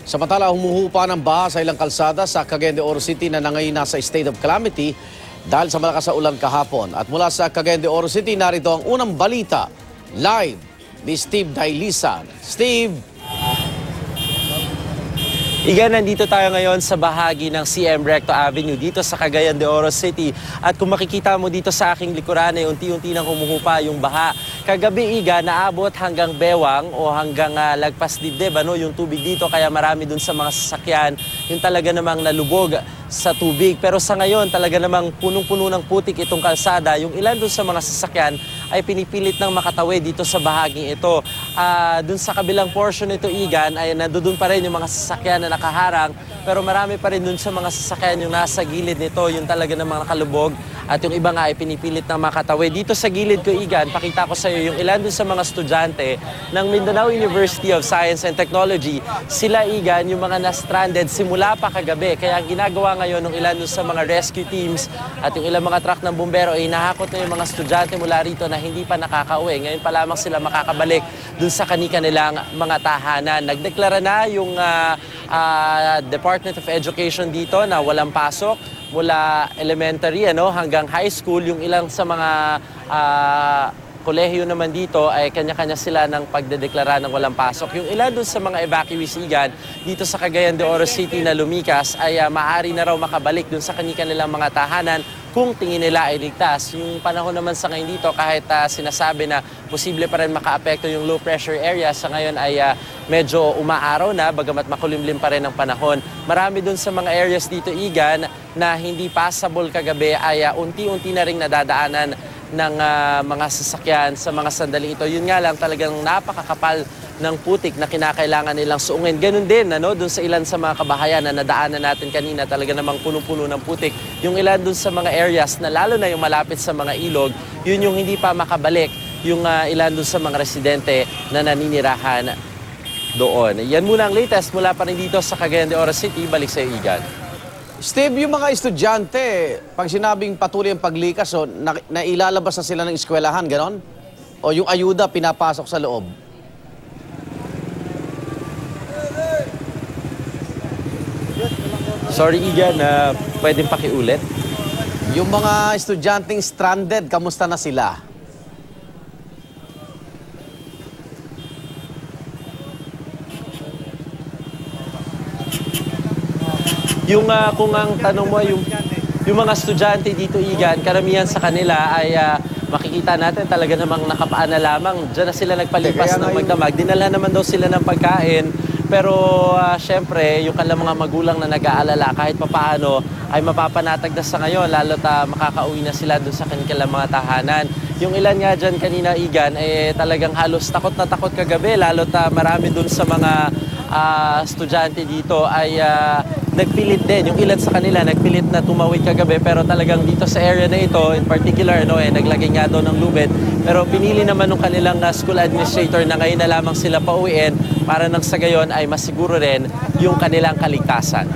Samantala, humuhupa ng baha sa ilang kalsada sa Cagayan de Oro City na ngayon nasa state of calamity dahil sa malakas na ulan kahapon. At mula sa Cagayan de Oro City, narito ang unang balita. Live ni Steve Dailisan. Steve! Igan, nandito tayo ngayon sa bahagi ng CM Recto Avenue dito sa Cagayan de Oro City. At kung makikita mo dito sa aking likuran ay unti-unti nang humuhupa yung baha. Kagabi, Igan, naabot hanggang bewang o hanggang lagpas dibdib, yung tubig dito. Kaya marami dun sa mga sasakyan yung talaga namang nalubog sa tubig. Pero sa ngayon, talaga namang punong-puno ng putik itong kalsada. Yung ilan dun sa mga sasakyan ay pinipilit ng makatawid dito sa bahaging ito. Dun sa kabilang portion nito, Igan, ay nandoon pa rin yung mga sasakyan na nakaharang, pero marami pa rin dun sa mga sasakyan yung nasa gilid nito, yung talaga namang nakalubog, at yung iba nga ay pinipilit na makatawid. Dito sa gilid ko, Igan, pakita ko sa iyo yung ilan dun sa mga estudyante ng Mindanao University of Science and Technology. Sila, Igan, yung mga na-stranded simula pa kagabi. Kaya ang ginagawa ngayon ng ilan dun sa mga rescue teams at yung ilang mga truck ng bumbero ay nahakot na yung mga estudyante mula rito na hindi pa nakakauwi. Ngayon pa lamang sila makakabalik dun sa kani-kanilang mga tahanan. Nagdeklara na yung Department of Education dito na walang pasok mula elementary hanggang high school. Yung ilang sa mga kolehiyo naman dito ay kanya-kanya sila ng pagdedeklara ng walang pasok. Yung ilan dun sa mga evacuees, Igan, dito sa Cagayan de Oro City na lumikas ay maaari na raw makabalik dun sa kanilang mga tahanan kung tingin nila ay ligtas. Yung panahon naman sa ngayon dito, kahit sinasabi na posible pa rin makaapekto yung low pressure area, sa ngayon ay medyo umaaraw na, bagamat makulimlim pa rin ang panahon. Marami dun sa mga areas dito, Igan, na hindi passable kagabi ay unti-unti na rin nadadaanan ng mga sasakyan sa mga sandali ito. Yun nga lang, talagang napakakapal ng putik na kinakailangan nilang suungin. Ganun din, dun sa ilan sa mga kabahayan na nadaanan natin kanina, talaga namang punong-puno ng putik. Yung ilan dun sa mga areas na lalo na yung malapit sa mga ilog, yun yung hindi pa makabalik yung ilan dun sa mga residente na naninirahan doon. Yan muna ang latest mula pa rin dito sa Cagayan de Oro City. Balik sa iyo, Igan. Steve, yung mga estudyante, pag sinabing patuloy ang paglikas, nailalabas na sila ng eskwelahan, ganon? O yung ayuda pinapasok sa loob? Sorry, Igan, pwedeng pakiulit? Yung mga estudyanteng stranded, kamusta na sila? Yung kung ang tanong mo, yung mga estudyante dito, Igan, karamihan sa kanila ay makikita natin talaga namang nakapaan na lamang. Diyan na sila nagpalipas ng magdamag. Dinala naman daw sila ng pagkain. Pero syempre, yung kanilang mga magulang na nag-aalala kahit papaano ay mapapanatag na sa ngayon, lalo't makakauwi na sila dun sa kanilang mga tahanan. Yung ilan nga dyan kanina, Igan, talagang halos takot na takot kagabi, lalo't marami dun sa mga estudyante dito ay nagpilit din. Yung ilan sa kanila nagpilit na tumawid kagabi, pero talagang dito sa area na ito, in particular, naglagay nga daw ng lubid. Pero pinili naman ng kanilang school administrator na ngayon na lamang sila pauwiin para nang sa gayon ay masiguro rin yung kanilang kaligtasan.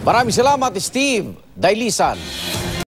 Maraming salamat, Steve Dailisan.